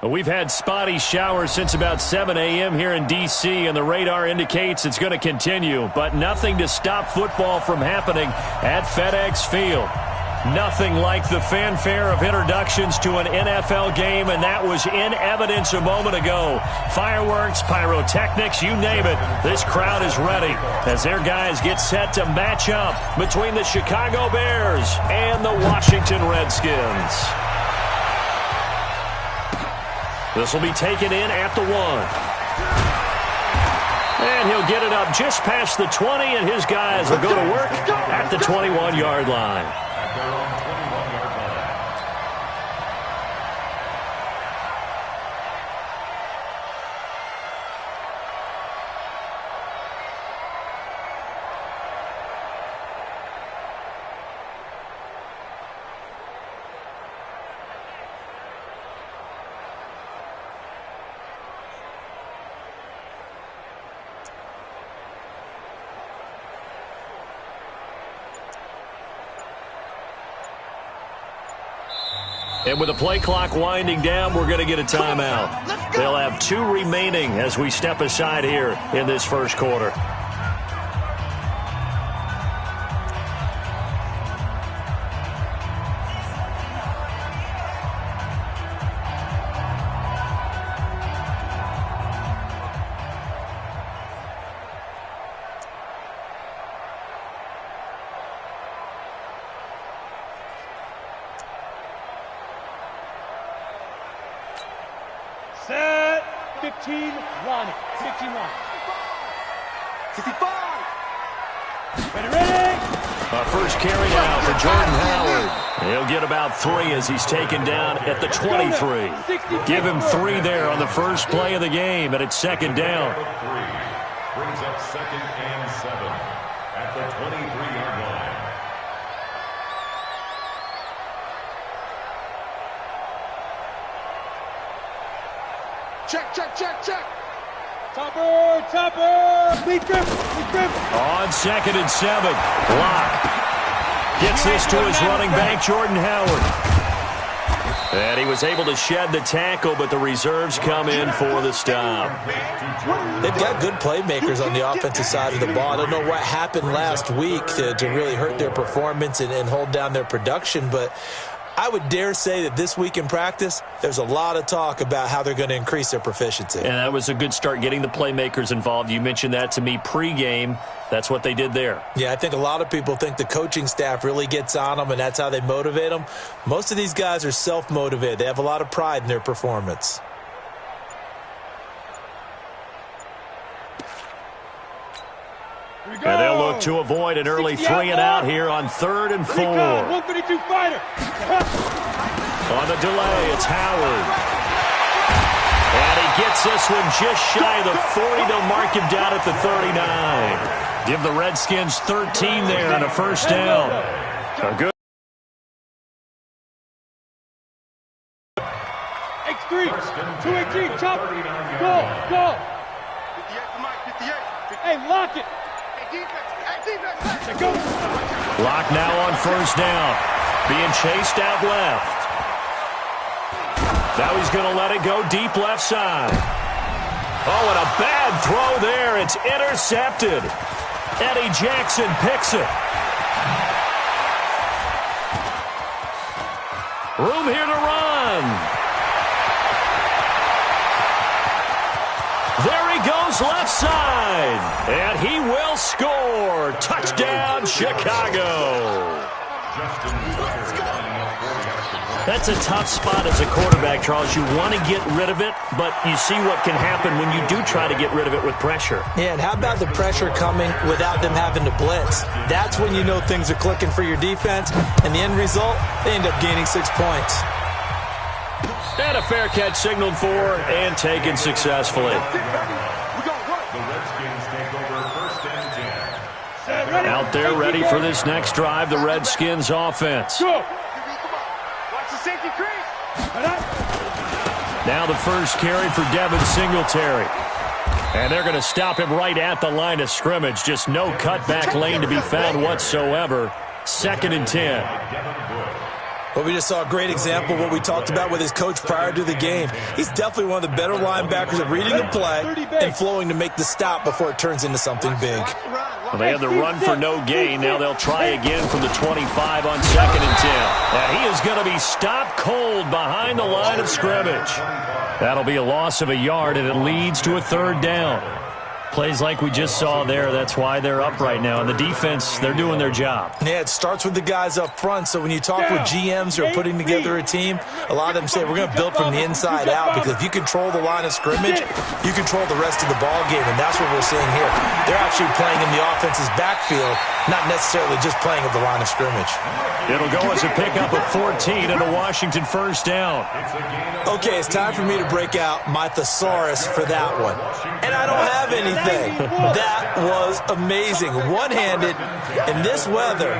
We've had spotty showers since about 7 a.m. here in D.C., and the radar indicates it's going to continue, but nothing to stop football from happening at FedEx Field. Nothing like the fanfare of introductions to an NFL game, and that was in evidence a moment ago. Fireworks, pyrotechnics, you name it. This crowd is ready as their guys get set to match up between the Chicago Bears and the Washington Redskins. This will be taken in at the 1. And he'll get it up just past the 20, and his guys will go to work at the 21-yard line. And with the play clock winding down, we're going to get a timeout. They'll have 2 remaining as we step aside here in this first quarter. Set. 15, Ronnie. 15, Ronnie. 65. Ready. Our first carry now for Jordan Howard. He'll get about 3 as he's taken down at the 23. Give him 3 there on the first play of the game, and it's second down. Brings up 2nd and 7 at the 23-yard line. Check. Topper. Lead grip. On 2nd and 7. Locke gets this to his running back, Jordan Howard. And he was able to shed the tackle, but the reserves come in for the stop. They've got good playmakers on the offensive side of the ball. I don't know what happened last week to really hurt their performance and hold down their production, but I would dare say that this week in practice, there's a lot of talk about how they're going to increase their proficiency. And that was a good start, getting the playmakers involved. You mentioned that to me pregame. That's what they did there. Yeah, I think a lot of people think the coaching staff really gets on them, and that's how they motivate them. Most of these guys are self-motivated. They have a lot of pride in their performance. And they'll look to avoid an early 3 and out here on 3rd and 4. 132 fighter. On the delay, it's Howard. And he gets this one just shy of the 40. They'll mark him down at the 39. Give the Redskins 13 there and a first down. A good. X3, 218, chop. Go. 58. Hey, lock it. Locke now on first down. Being chased out left. Now he's going to let it go deep left side. Oh, and a bad throw there. It's intercepted. Eddie Jackson picks it. Room here to run. There he goes left side. And he will score. Touchdown, Chicago. That's a tough spot as a quarterback, Charles. You want to get rid of it, but you see what can happen when you do try to get rid of it with pressure. Yeah, and how about the pressure coming without them having to blitz? That's when you know things are clicking for your defense, and the end result, they end up gaining 6 points. And a fair catch signaled for and taken successfully. Out there ready for this next drive, the Redskins offense. Now the first carry for Devin Singletary. And they're going to stop him right at the line of scrimmage. Just no cutback lane to be found whatsoever. 2nd and 10. Well, we just saw a great example of what we talked about with his coach prior to the game. He's definitely one of the better linebackers at reading the play and flowing to make the stop before it turns into something big. Well, they had the run for no gain. Now they'll try again from the 25 on 2nd and 10. And he is going to be stopped cold behind the line of scrimmage. That'll be a loss of a yard, and it leads to a 3rd down. Plays like we just saw there, that's why they're up right now. And the defense, they're doing their job. Yeah, it starts with the guys up front. So when you talk with GMs who are putting together a team, a lot of them say we're going to build from the inside out, because if you control the line of scrimmage, you control the rest of the ball game, and that's what we're seeing here. They're actually playing in the offense's backfield, not necessarily just playing at the line of scrimmage. It'll go as a pickup of 14 and a Washington 1st down. Okay, it's time for me to break out my thesaurus for that one. And I don't have anything. That was amazing. One-handed in this weather.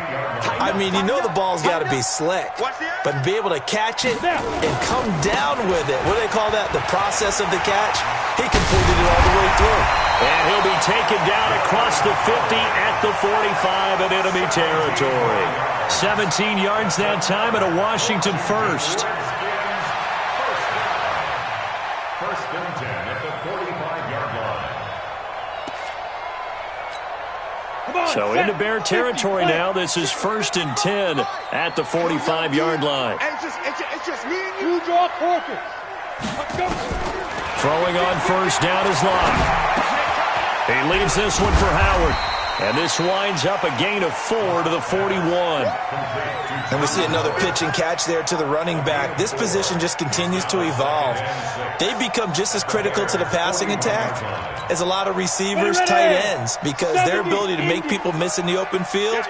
I mean, you know the ball's got to be slick. But to be able to catch it and come down with it, what do they call that? The process of the catch? He completed it all the way through. And he'll be taken down across the 50 at the 45 in enemy territory. 17 yards that time and a Washington 1st. First and 10 at the 45-yard line. So into Bear territory now. This is 1st and 10 at the 45-yard line. It's just me and you. Draw Corker. Throwing on 1st down is Locke. He leaves this one for Howard. And this winds up a gain of 4 to the 41. And we see another pitch and catch there to the running back. This position just continues to evolve. They become just as critical to the passing attack as a lot of receivers, tight ends, because their ability to make people miss in the open field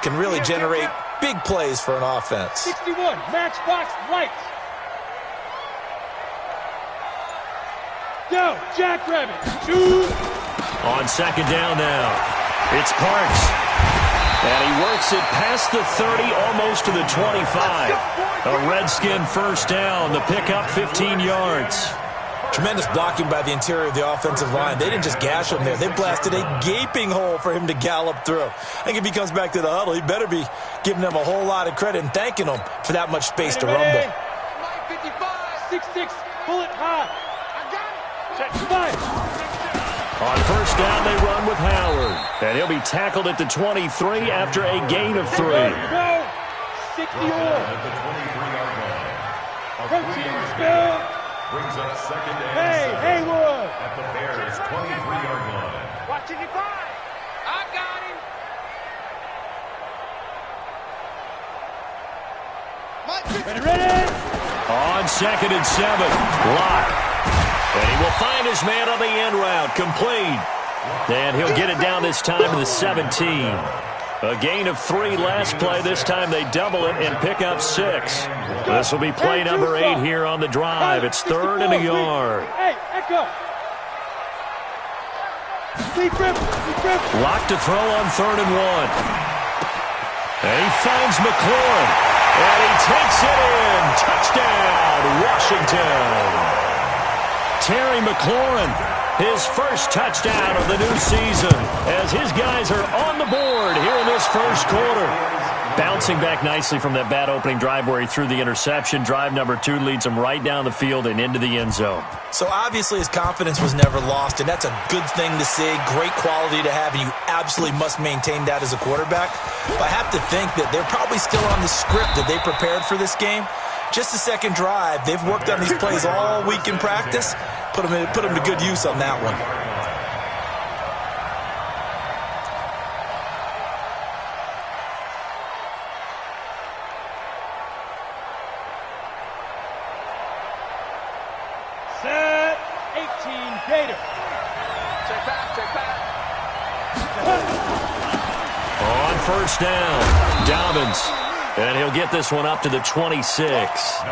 can really generate big plays for an offense. 61, matchbox lights. Go, Jackrabbit. Shoot. On 2nd down now. It's Parks. And he works it past the 30, almost to the 25. A Redskin 1st down. The pickup 15 yards. Tremendous blocking by the interior of the offensive line. They didn't just gash him there. They blasted a gaping hole for him to gallop through. I think if he comes back to the huddle, he better be giving them a whole lot of credit and thanking them for that much space to rumble. 6'6", bullet high. I got it. Set 5. On 1st down, they run with Howard. And he'll be tackled at the 23 after a gain of 3. Go. 60 At the 23-yard line. Protein spill. Brings up 2nd and 7. Haywood. At the Bears' 23-yard line. Watching it fire. I got him. Ready. On 2nd and 7, Locke. And he will find his man on the end route, complete. And he'll get it down this time to the 17. A gain of 3 last play. This time they double it and pick up 6. This will be play number 8 here on the drive. It's 3rd and a yard. Hey, Echo. Locke to throw on 3rd and 1. And he finds McLaurin. And he takes it in. Touchdown, Washington. Terry McLaurin, his first touchdown of the new season, as his guys are on the board here in this 1st quarter. Bouncing back nicely from that bad opening drive where he threw the interception. Drive number 2 leads him right down the field and into the end zone. So obviously his confidence was never lost, and that's a good thing to see. Great quality to have, and you absolutely must maintain that as a quarterback. But I have to think that they're probably still on the script that they prepared for this game. Just the 2nd drive. They've worked on these plays all week in practice. Put them to good use on that one. Set 18 Gator. Check back. On 1st down, Dobbins. And he'll get this one up to the 26.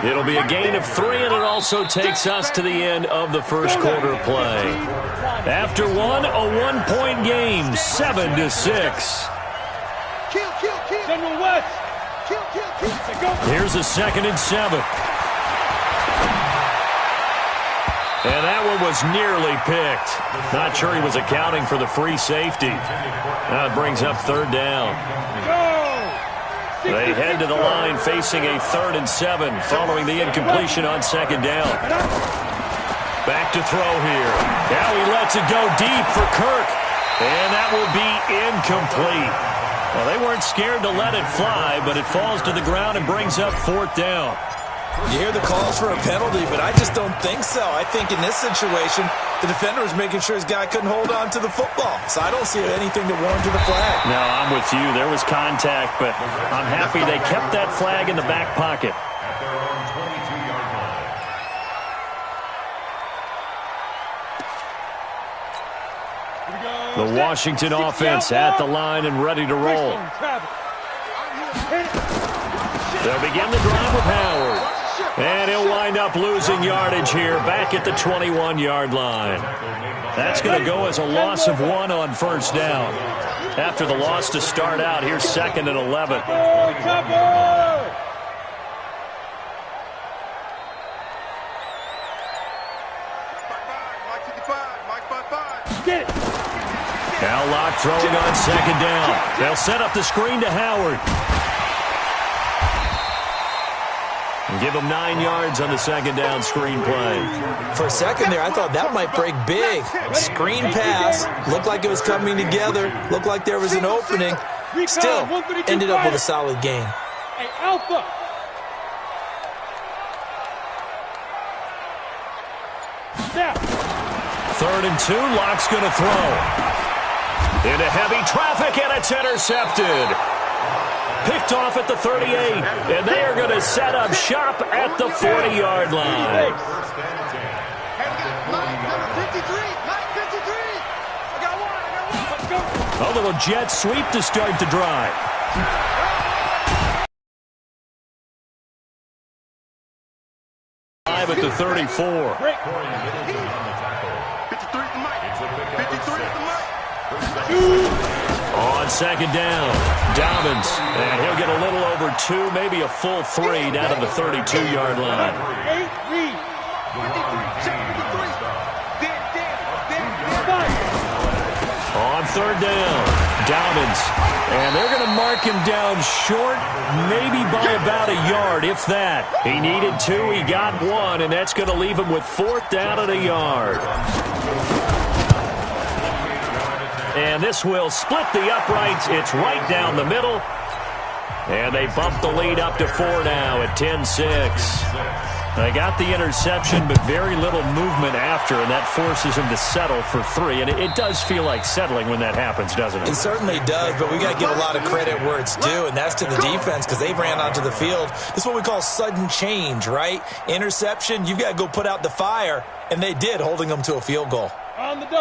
It'll be a gain of 3, and it also takes us to the end of the 1st quarter play. After one, a 1-point game, 7-6. General West. Here's a 2nd and 7. And that one was nearly picked. Not sure he was accounting for the free safety. Now it brings up 3rd down. Go! They head to the line facing a 3rd and 7 following the incompletion on 2nd down. Back to throw here. Now he lets it go deep for Kirk. And that will be incomplete. Well, they weren't scared to let it fly, but it falls to the ground and brings up 4th down. You hear the calls for a penalty, but I just don't think so. I think in this situation, the defender was making sure his guy couldn't hold on to the football. So I don't see anything to warrant to the flag. No, I'm with you. There was contact, but I'm happy they kept that flag in the back pocket. At their own 22-yard line. The Washington offense at the line and ready to roll. They'll begin the drive with Howard. And he'll wind up losing yardage here back at the 21-yard line. That's going to go as a loss of 1 on 1st down. After the loss to start out, here's 2nd and 11. Now Locke throwing on 2nd down. They'll set up the screen to Howard. And give him 9 yards on the 2nd down screen play. For a second there, I thought that might break big. Screen pass. Looked like it was coming together. Looked like there was an opening. Still, ended up with a solid gain. Alpha. Snap. 3rd and 2. Locke's going to throw. Into heavy traffic, and it's intercepted. Picked off at the 38, and they are going to set up shop at the 40-yard line. A little jet sweep to start the drive. At the 34. On 2nd down, Dobbins, and he'll get a little over 2, maybe a full 3 down to the 32-yard line. On 3rd down, Dobbins, and they're going to mark him down short, maybe by about a yard, if that. He needed 2, he got 1, and that's going to leave him with 4th down at a yard. And this will split the uprights. It's right down the middle. And they bump the lead up to 4 now at 10-6. They got the interception, but very little movement after, and that forces him to settle for 3. And it does feel like settling when that happens, doesn't it? It certainly does, but we got to give a lot of credit where it's due, and that's to the defense because they ran onto the field. This is what we call sudden change, right? Interception, you've got to go put out the fire, and they did, holding them to a field goal.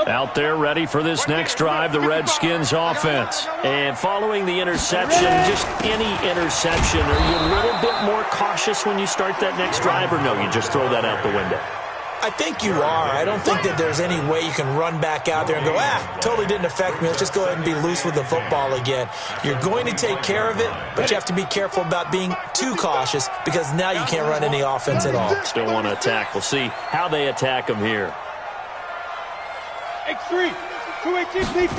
Out there ready for this next drive, the Redskins offense. And following the interception, just any interception, are you a little bit more cautious when you start that next drive, or no, you just throw that out the window? I think you are. I don't think that there's any way you can run back out there and go, totally didn't affect me. Let's just go ahead and be loose with the football again. You're going to take care of it, but you have to be careful about being too cautious because now you can't run any offense at all. Still want to attack. We'll see how they attack them here. X3, 218,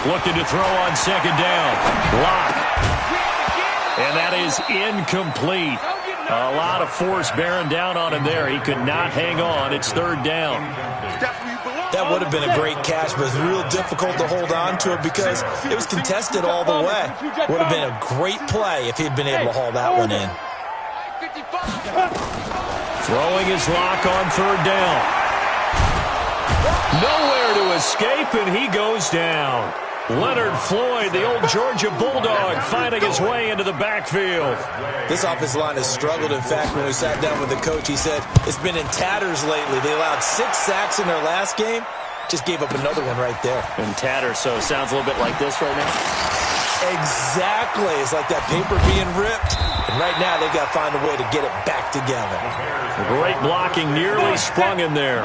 looking to throw on 2nd down. Block. And that is incomplete. A lot of force bearing down on him there. He could not hang on. It's 3rd down. That would have been a great catch, but it was real difficult to hold on to it because it was contested all the way. Would have been a great play if he'd been able to haul that one in. Throwing his lock on 3rd down. Nowhere to escape, and he goes down. Leonard Floyd, the old Georgia Bulldog, finding his way into the backfield. This offensive line has struggled. In fact, when we sat down with the coach, he said it's been in tatters lately. They allowed 6 sacks in their last game. Just gave up another one right there. In tatters, so it sounds a little bit like this right now. Exactly. It's like that paper being ripped. And right now, they've got to find a way to get it back together. Great blocking, nearly sprung him there.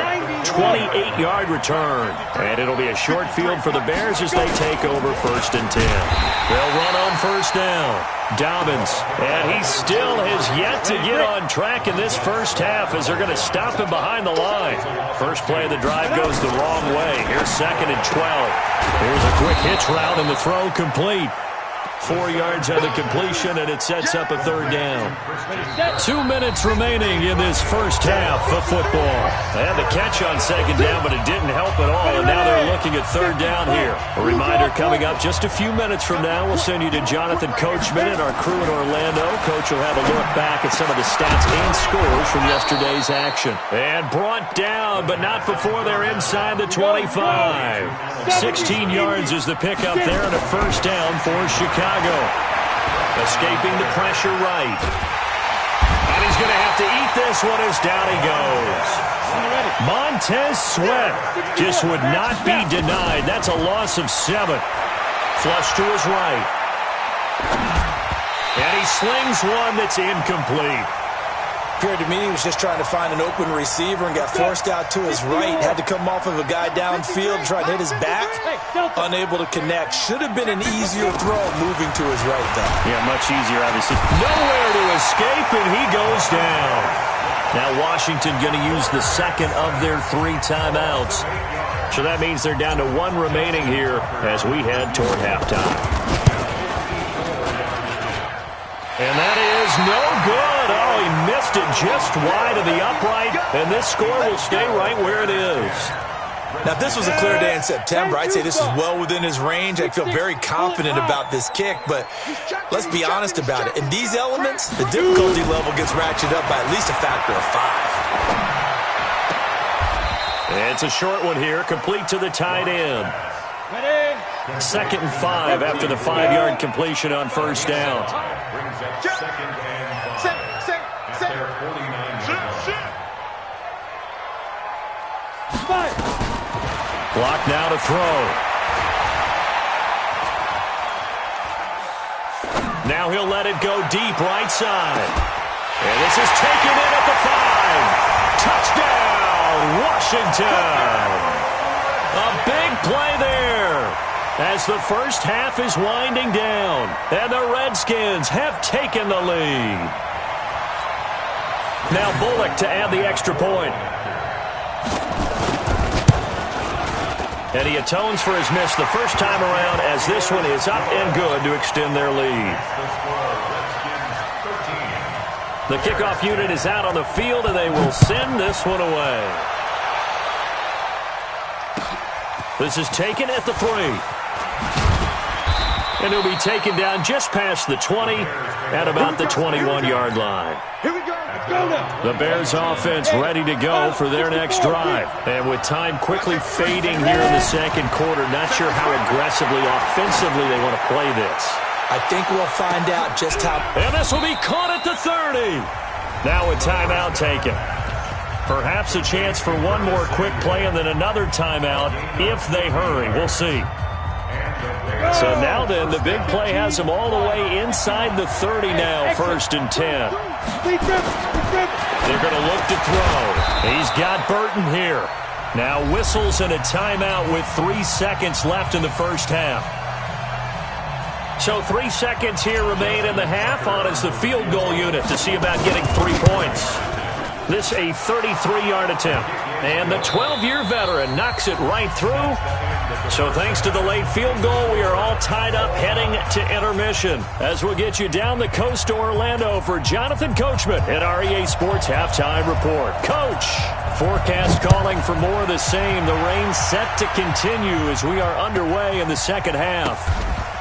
28-yard return. And it'll be a short field for the Bears as they take over 1st and 10. They'll run on 1st down. Dobbins. And he still has yet to get on track in this first half as they're going to stop him behind the line. First play of the drive goes the wrong way. Here's 2nd and 12. Here's a quick hitch route and the throw complete. 4 yards on the completion, and it sets up a third down. 2 minutes remaining in this first half of football. They had the catch on second down, but it didn't help at all, and now they're looking at third down here. A reminder coming up just a few minutes from now, we'll send you to Jonathan Coachman and our crew in Orlando. Coach will have a look back at some of the stats and scores from yesterday's action. And brought down, but not before they're inside the 25. 16 yards is the pickup there, and a first down for Chicago. Escaping the pressure right. And he's going to have to eat this one as down he goes. Montez Sweat just would not be denied. That's a loss of 7. Flush to his right. And he slings one that's incomplete. Appeared to me he was just trying to find an open receiver and got forced out to his right. Had to come off of a guy downfield, try to hit his back. Unable to connect. Should have been an easier throw moving to his right, though. Yeah, much easier, obviously. Nowhere to escape, and he goes down. Now Washington going to use the second of their 3 timeouts. So that means they're down to 1 remaining here as we head toward halftime. And that is no good. Oh, he missed it just wide of the upright, and this score will stay right where it is. Now, if this was a clear day in September, I'd say this is well within his range. I'd feel very confident about this kick, but let's be honest about it. In these elements, the difficulty level gets ratcheted up by at least a factor of 5. It's a short one here, complete to the tight end. 2nd and 5 after the 5-yard completion on first down. Brings up 2nd and 5 at their 49-yard line. Block now to throw. Now he'll let it go deep right side. And this is taken in at the 5. Touchdown, Washington. A big play there as the first half is winding down. And the Redskins have taken the lead. Now Bullock to add the extra point. And he atones for his miss the first time around as this one is up and good to extend their lead. The kickoff unit is out on the field, and they will send this one away. This is taken at the 3. And he'll be taken down just past the 20 at about the 21-yard line. Here we go. Go now. The Bears offense ready to go for their next drive. And with time quickly fading here in the second quarter, not sure how aggressively, offensively they want to play this. I think we'll find out just how. And this will be caught at the 30. Now a timeout taken. Perhaps a chance for one more quick play and then another timeout if they hurry. We'll see. So now then, the big play has them all the way inside the 30 now, 1st and 10. They're going to look to throw. He's got Burton here. Now whistles and a timeout with 3 seconds left in the first half. So 3 seconds here remain in the half. On is the field goal unit to see about getting 3 points. This a 33-yard attempt. And the 12-year veteran knocks it right through. So thanks to the late field goal, we are all tied up heading to intermission. As we'll get you down the coast to Orlando for Jonathan Coachman at REA Sports Halftime Report. Coach, forecast calling for more of the same. The rain set to continue as we are underway in the second half.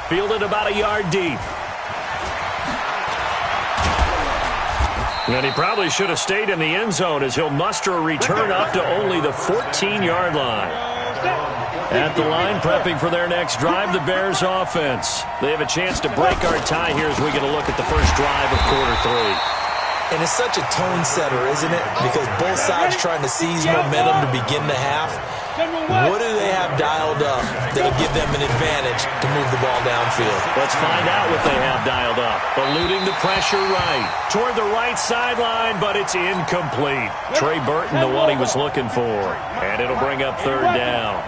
Fielded about a yard deep. And he probably should have stayed in the end zone as he'll muster a return up to only the 14-yard line. At the line, prepping for their next drive, the Bears offense. They have a chance to break our tie here as we get a look at the first drive of quarter 3. And it's such a tone setter, isn't it? Because both sides trying to seize momentum to begin the half. What do they have dialed up that'll give them an advantage to move the ball downfield? Let's find out what they have dialed up. Eluding the pressure right. Toward the right sideline, but it's incomplete. Trey Burton, the one he was looking for. And it'll bring up 3rd down.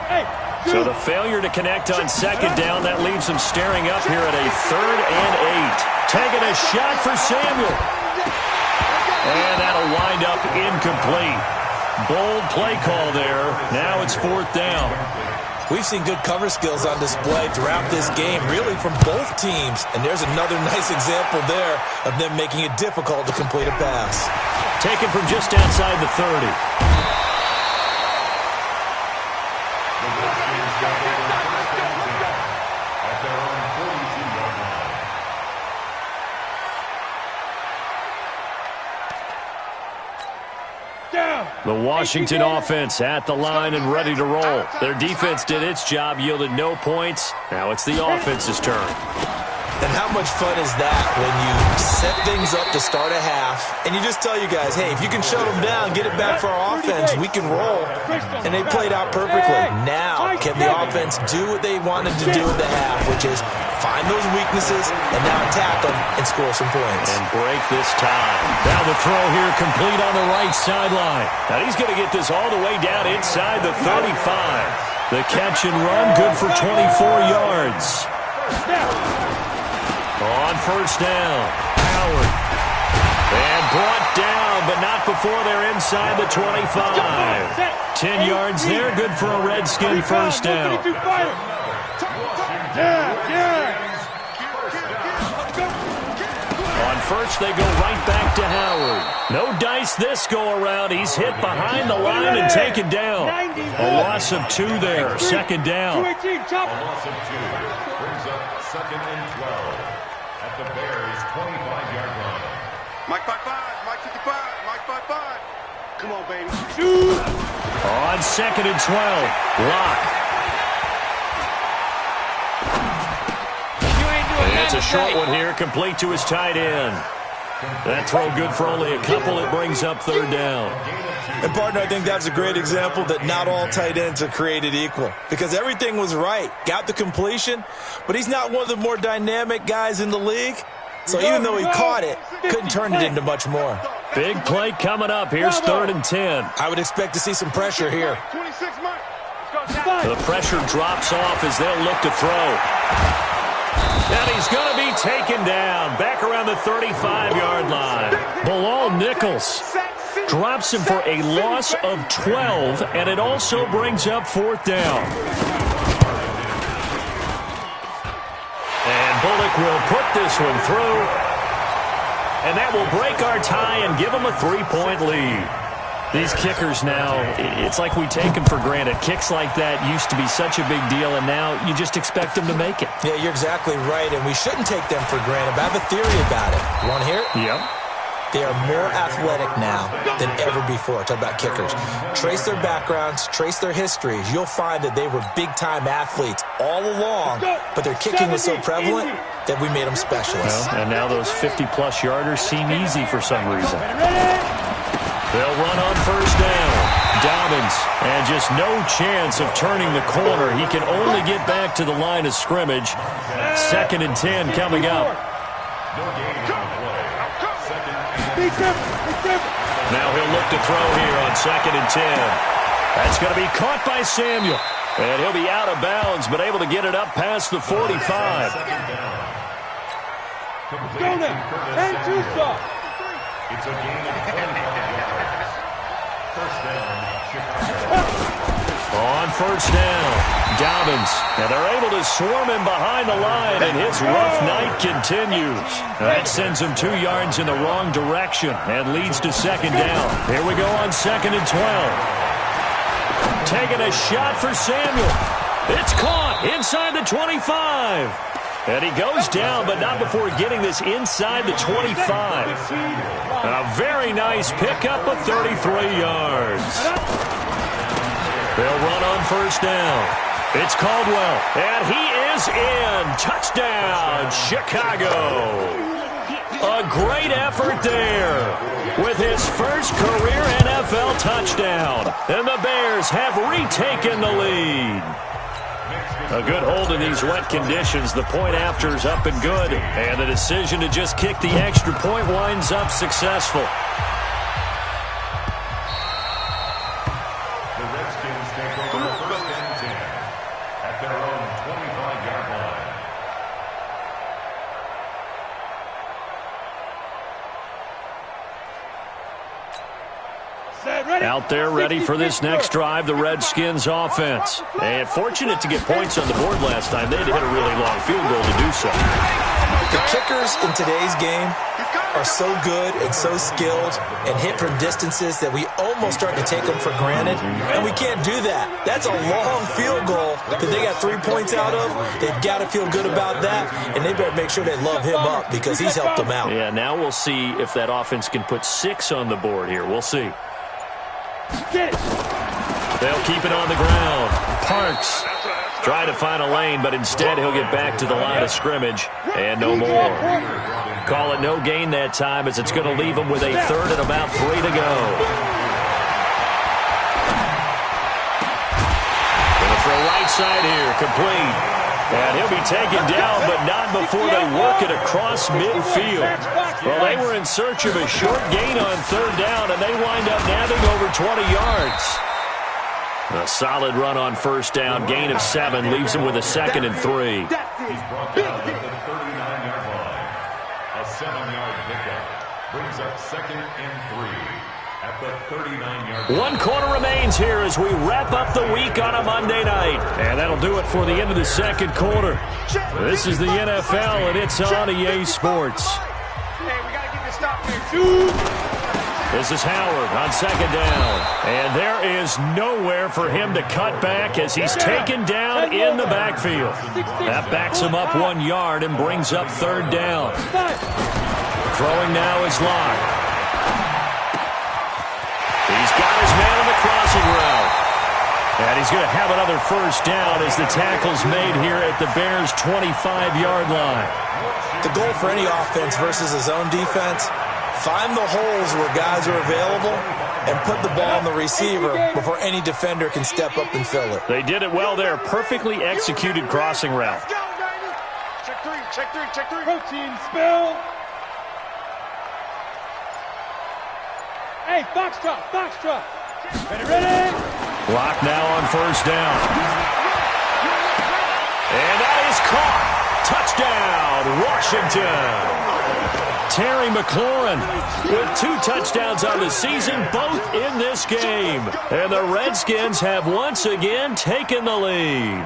So the failure to connect on 2nd down, that leaves them staring up here at a 3rd and 8. Taking a shot for Samuel. And that'll wind up incomplete. Bold play call there. Now it's 4th down. We've seen good cover skills on display throughout this game, really from both teams. And there's another nice example there of them making it difficult to complete a pass. Taken from just outside the 30. The Washington offense at the line and ready to roll. Their defense did its job, yielded no points. Now it's the offense's turn. And how much fun is that when you set things up to start a half and you just tell you guys, hey, if you can shut them down, get it back for our offense, we can roll. And they played out perfectly. Now, can the offense do what they wanted to do at the half, which is find those weaknesses and now attack them and score some points. And break this tie. Now the throw here complete on the right sideline. Now he's going to get this all the way down inside the 35. The catch and run, good for 24 yards. On first down, Howard. And brought down, but not before they're inside the 25. 10 yards there, good for a Redskin first down. On first, they go right back to Howard. No dice this go-around. He's hit behind the line and taken down. A loss of 2 there, second down. A loss of 2 brings up second and 12 at the Bears' 25-yard line. Mike 5-5, Mike 55, Mike 5-5. Come on, baby. On second and 12, Locke. It's a short one here, complete to his tight end. That throw good for only a couple. It brings up third down. And, partner, I think that's a great example that not all tight ends are created equal because everything was right. Got the completion, but he's not one of the more dynamic guys in the league. So even though he caught it, couldn't turn it into much more. Big play coming up. Here's third and 10. I would expect to see some pressure here. 26 Mike. The pressure drops off as they'll look to throw. And he's going to be taken down back around the 35-yard line. Bilal Nichols drops him for a loss of 12, and it also brings up fourth down. And Bullock will put this one through, and that will break our tie and give him a 3-point lead. These kickers now, it's like we take them for granted. Kicks like that used to be such a big deal, and now you just expect them to make it. Yeah, you're exactly right, and we shouldn't take them for granted. But I have a theory about it. You want to hear it? Yep. They are more athletic now than ever before. Talk about kickers. Trace their backgrounds, trace their histories. You'll find that they were big-time athletes all along, but their kicking was so prevalent that we made them specialists. Well, and now those 50-plus yarders seem easy for some reason. They'll run on first down. Dobbins, and just no chance of turning the corner. He can only get back to the line of scrimmage. Second and 10 coming up. Now he'll look to throw here on second and 10. That's going to be caught by Samuel. And he'll be out of bounds, but able to get it up past the 45. Go now. And Tucson. It's a gain of 25 yards. First down, Chicago. On first down, Dobbins. And they're able to swarm him behind the line, and his rough night continues. That sends him 2 yards in the wrong direction and leads to second down. Here we go on second and 12. Taking a shot for Samuel. It's caught inside the 25. And he goes down, but not before getting this inside the 25. A very nice pickup of 33 yards. They'll run on first down. It's Caldwell, and he is in. Touchdown, Chicago. A great effort there with his first career NFL touchdown. And the Bears have retaken the lead. A good hold in these wet conditions. The point after is up and good. And the decision to just kick the extra point winds up successful. The Redskins take over first and 10 at their own 25-yard line. Out there ready for this next drive, the Redskins offense. And fortunate to get points on the board last time. They had to hit a really long field goal to do so. The kickers in today's game are so good and so skilled and hit from distances that we almost start to take them for granted, and we can't do that. That's a long field goal that they got 3 points out of. They've got to feel good about that, and they better make sure they love him up because he's helped them out. Yeah, now we'll see if that offense can put 6 on the board here. We'll see. They'll keep it on the ground. Parks trying to find a lane, but instead he'll get back to the line of scrimmage and no more. Call it no gain that time as it's going to leave him with a third and about 3 to go. Going to throw right side here, complete. And he'll be taken down, but not before they work it across midfield. Well, they were in search of a short gain on third down, and they wind up nabbing over 20 yards. A solid run on first down, gain of 7, leaves him with a 2nd and 3. He's brought down at the 39-yard line. A 7-yard pickup brings up 2nd and 3 at the 39-yard line. 1 quarter remains here as we wrap up the week on a Monday night. And that'll do it for the end of the 2nd quarter. This is the NFL, and it's on EA Sports. Hey, we got to get this stop here. This is Howard on 2nd down. And there is nowhere for him to cut back as he's taken down in the backfield. That backs him up 1 yard and brings up 3rd down. Throwing now is Locke. He's got his man on the crossing route. And he's going to have another first down as the tackle's made here at the Bears' 25-yard line. The goal for any offense versus his own defense, find the holes where guys are available and put the ball on the receiver before any defender can step up and fill it. They did it well there. Perfectly executed crossing route. Let's go, baby. Check 3, check 3, check 3. Protein spill. Hey, Foxtrot, Foxtrot. Ready? Block now on first down. And that is caught. Touchdown, Washington. Terry McLaurin with 2 touchdowns on the season, both in this game. And the Redskins have once again taken the lead.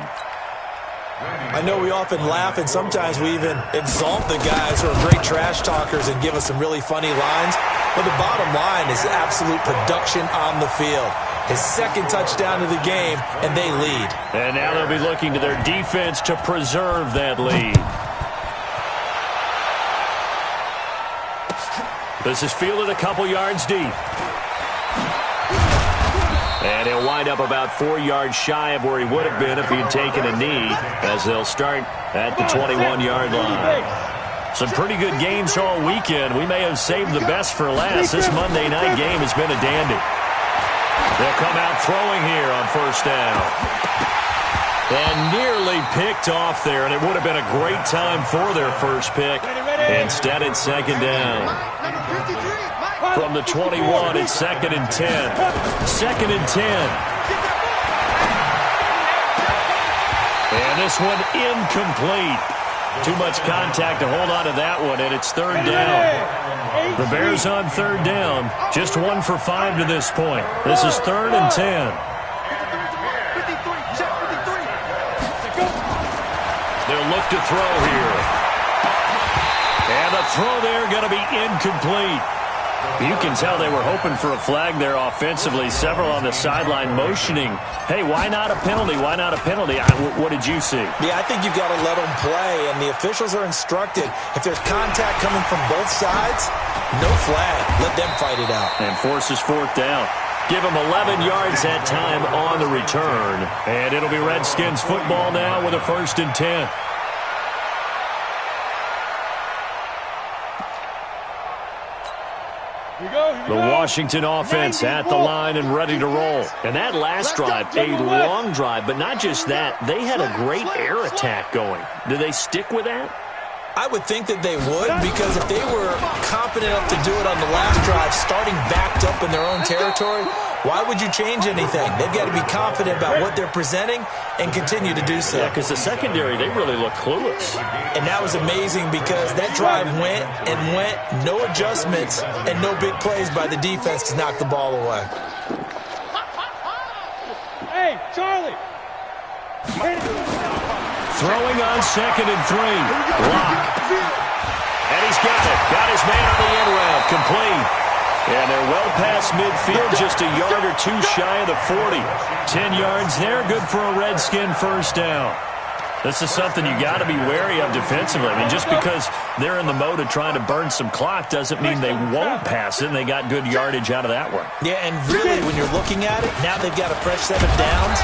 I know we often laugh and sometimes we even exalt the guys who are great trash talkers and give us some really funny lines. But the bottom line is absolute production on the field. His 2nd touchdown of the game, and they lead. And now they'll be looking to their defense to preserve that lead. This is fielded a couple yards deep. And he'll wind up about 4 yards shy of where he would have been if he had taken a knee, as they'll start at the 21-yard line. Some pretty good games all weekend. We may have saved the best for last. This Monday night game has been a dandy. They'll come out throwing here on first down. And nearly picked off there, and it would have been a great time for their first pick. Instead, it's 2nd down. From the 21, it's 2nd and 10. 2nd and 10. And this one incomplete. Too much contact to hold on to that one, and it's 3rd down. The Bears on 3rd down. Just 1 for 5 to this point. This is 3rd and 10. They'll look to throw here. And the throw there going to be incomplete. You can tell they were hoping for a flag there offensively. Several on the sideline motioning, hey, why not a penalty? Why not a penalty? What did you see? Yeah, I think you've got to let them play, and the officials are instructed. If there's contact coming from both sides, no flag. Let them fight it out. And forces 4th down. Give them 11 yards that time on the return. And it'll be Redskins football now with a 1st and 10. The Washington offense at the line and ready to roll. And that last drive, a long drive, but not just that. They had a great air attack going. Do they stick with that? I would think that they would, because if they were confident enough to do it on the last drive, starting backed up in their own territory, why would you change anything? They've got to be confident about what they're presenting and continue to do so. Yeah, because the secondary, they really look clueless. And that was amazing because that drive went and went, no adjustments, and no big plays by the defense to knock the ball away. Hey, Charlie! Throwing on 2nd and 3. Lock. And he's got it. Got his man on the end route. Complete. And they're well past midfield, just a yard or two shy of the 40. 10 yards there, good for a Redskin first down. This is something you got to be wary of defensively. I mean, just because they're in the mode of trying to burn some clock doesn't mean they won't pass it, and they got good yardage out of that one. Yeah, and really, when you're looking at it, now they've got a fresh set of downs.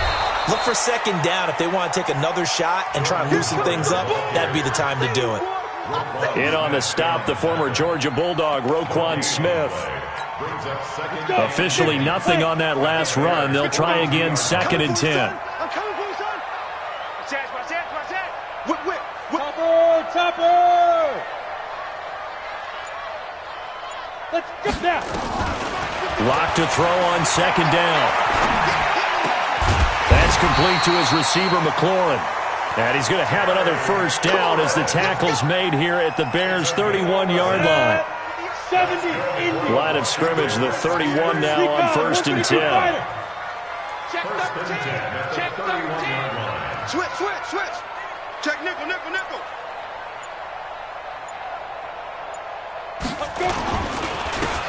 Look for 2nd down if they want to take another shot and try and loosen things up. That'd be the time to do it. In on the stop, the former Georgia Bulldog, Roquan Smith. Officially nothing on that last run. They'll try again, 2nd and 10. I'm coming for you, son. Watch that. Whip. Topper! Let's go now. Lock to throw on 2nd down. That's complete to his receiver, McLaurin. And he's going to have another first down as the tackle's made here at the Bears' 31-yard line. 70. Line of scrimmage, the 31 now on 1st and 10. Check double team. Check double team. Switch. Check nickel.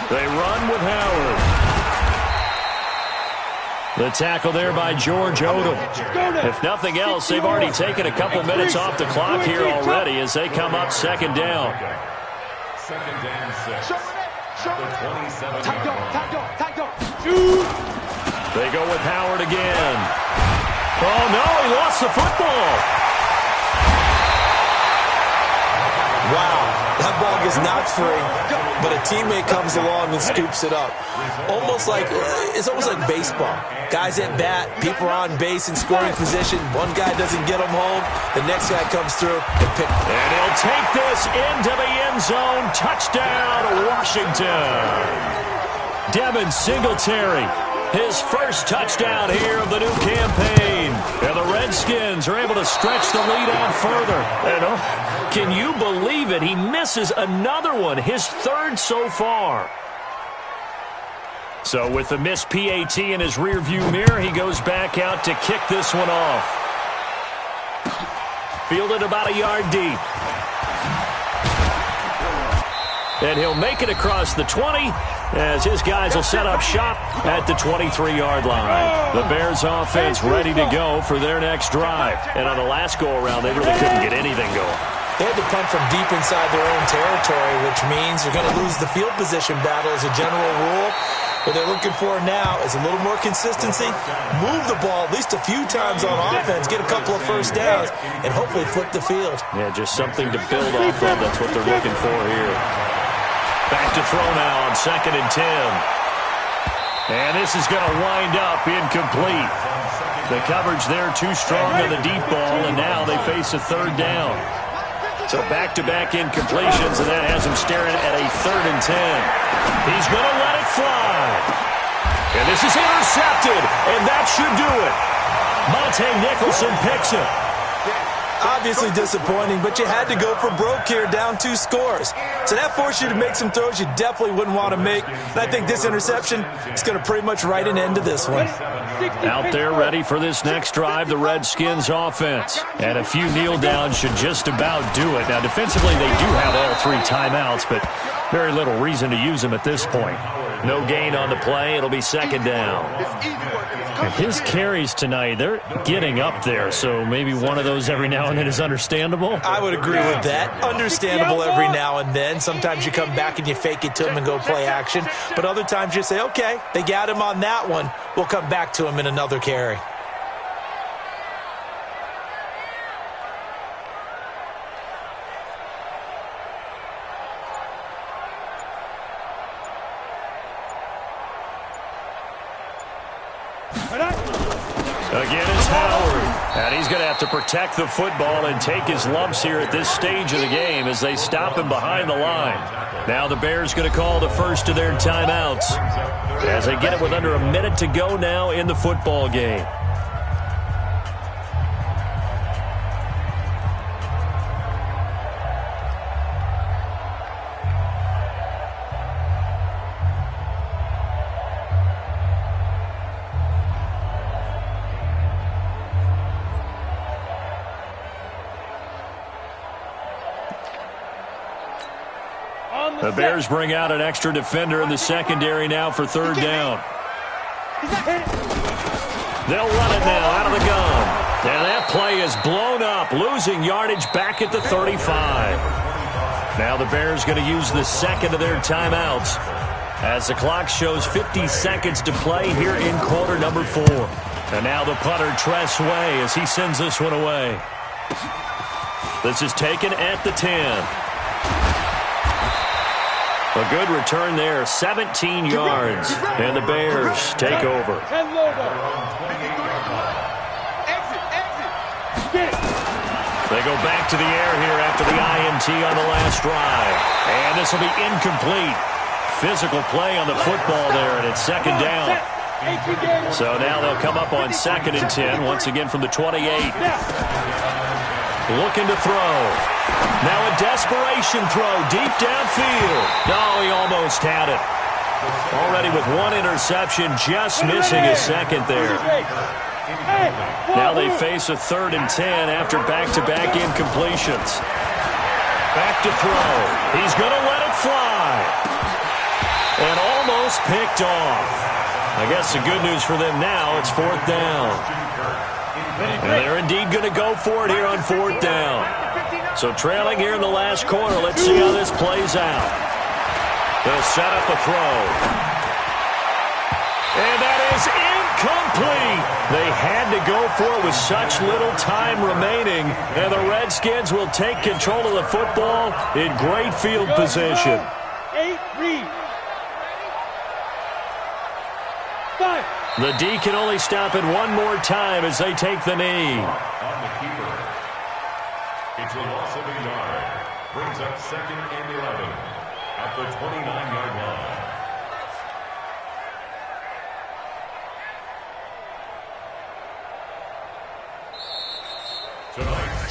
They run with Howard. The tackle there by George Odom. If nothing else, they've already taken a couple minutes off the clock here already as they come up 2nd down. 2nd and 6. At the 27-yard line. They go with Howard again. Oh, no, he lost the football. Wow, that ball gets knocked free, but a teammate comes along and scoops it up. It's almost like baseball. Guys at bat, people are on base in scoring position. One guy doesn't get them home, the next guy comes through and picks. And he'll take this into the end zone. Touchdown, Washington. Devin Singletary, his first touchdown here of the new campaign. And the Redskins are able to stretch the lead out further. And can you believe it? He misses another one, his 3rd so far. So with the missed PAT in his rearview mirror, he goes back out to kick this one off. Fielded about a yard deep. And he'll make it across the 20 as his guys will set up shop at the 23-yard line. The Bears offense ready to go for their next drive. And on the last go-around, they really couldn't get anything going. They had to punt from deep inside their own territory, which means you're going to lose the field position battle as a general rule. What they're looking for now is a little more consistency, move the ball at least a few times on offense, get a couple of first downs, and hopefully flip the field. Yeah, just something to build off of. That's what they're looking for here. Back to throw now on 2nd and 10. And this is going to wind up incomplete. The coverage there too strong on the deep ball, and now they face a 3rd down. So back-to-back incompletions, and that has him staring at a 3rd and 10. He's going to let it fly. And this is intercepted, and that should do it. Monte Nicholson picks it. Obviously disappointing, but you had to go for broke here, down 2 scores. So that forced you to make some throws you definitely wouldn't want to make. And I think this interception is going to pretty much write an end to this one. Out there ready for this next drive, the Redskins offense. And a few kneel downs should just about do it. Now, defensively, they do have all 3 timeouts, but very little reason to use them at this point. No gain on the play. It'll be 2nd down. And his carries tonight, they're getting up there, so maybe one of those every now and then is understandable. I would agree with that. Understandable every now and then. Sometimes you come back and you fake it to him and go play action. But other times you say, okay, they got him on that one. We'll come back to him in another carry. Again, it's Howard. And he's going to have to protect the football and take his lumps here at this stage of the game as they stop him behind the line. Now the Bears going to call the first of their timeouts as they get it with under a minute to go now in the football game. The Bears bring out an extra defender in the secondary now for third down. They'll run it now out of the gun. And that play is blown up, losing yardage back at the 35. Now the Bears going to use the second of their timeouts as the clock shows 50 seconds to play here in quarter number 4. And now the punter, Tress Way, as he sends this one away. This is taken at the 10. A good return there, 17 yards, and the Bears take over. They go back to the air here after the INT on the last drive, and this will be incomplete. Physical play on the football there, and it's second down. So now they'll come up on 2nd and 10, once again from the 28. Looking to throw. Now a desperation throw deep downfield. No, he almost had it. Already with one interception, just missing his second there. Now they face a 3rd and 10 after back-to-back incompletions. Back to throw. He's going to let it fly. And almost picked off. I guess the good news for them now, it's 4th down. And they're indeed going to go for it here on 4th down. So trailing here in the last quarter, let's see how this plays out. They'll set up a throw. And that is incomplete. They had to go for it with such little time remaining. And the Redskins will take control of the football in great field position. 8, read. 5. The D can only stop it one more time as they take the knee. On the keeper. It's a loss of a yard. Brings up 2nd and 11 at the 29-yard line.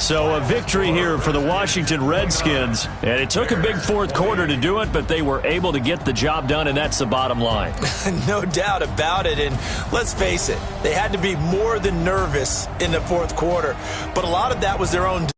So a victory here for the Washington Redskins. And it took a big 4th quarter to do it, but they were able to get the job done, and that's the bottom line. No doubt about it. And let's face it, they had to be more than nervous in the 4th quarter. But a lot of that was their own